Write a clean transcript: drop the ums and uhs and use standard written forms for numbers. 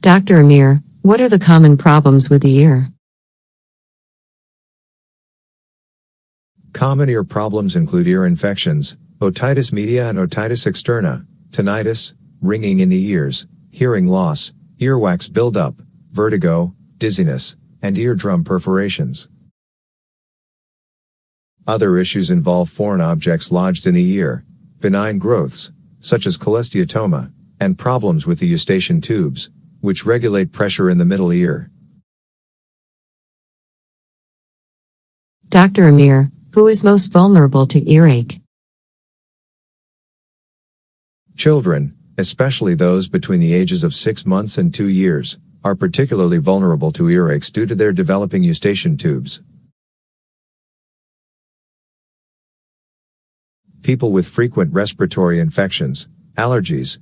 Dr. Amir, what are the common problems with the ear? Common ear problems include ear infections, otitis media and otitis externa, tinnitus, ringing in the ears, hearing loss, earwax buildup, vertigo, dizziness, and eardrum perforations. Other issues involve foreign objects lodged in the ear, benign growths, such as cholesteatoma, and problems with the eustachian tubes, which regulate pressure in the middle ear. Dr. Amir, who is most vulnerable to earache? Children, especially those between the ages of 6 months and 2 years, are particularly vulnerable to earaches due to their developing eustachian tubes. People with frequent respiratory infections, allergies,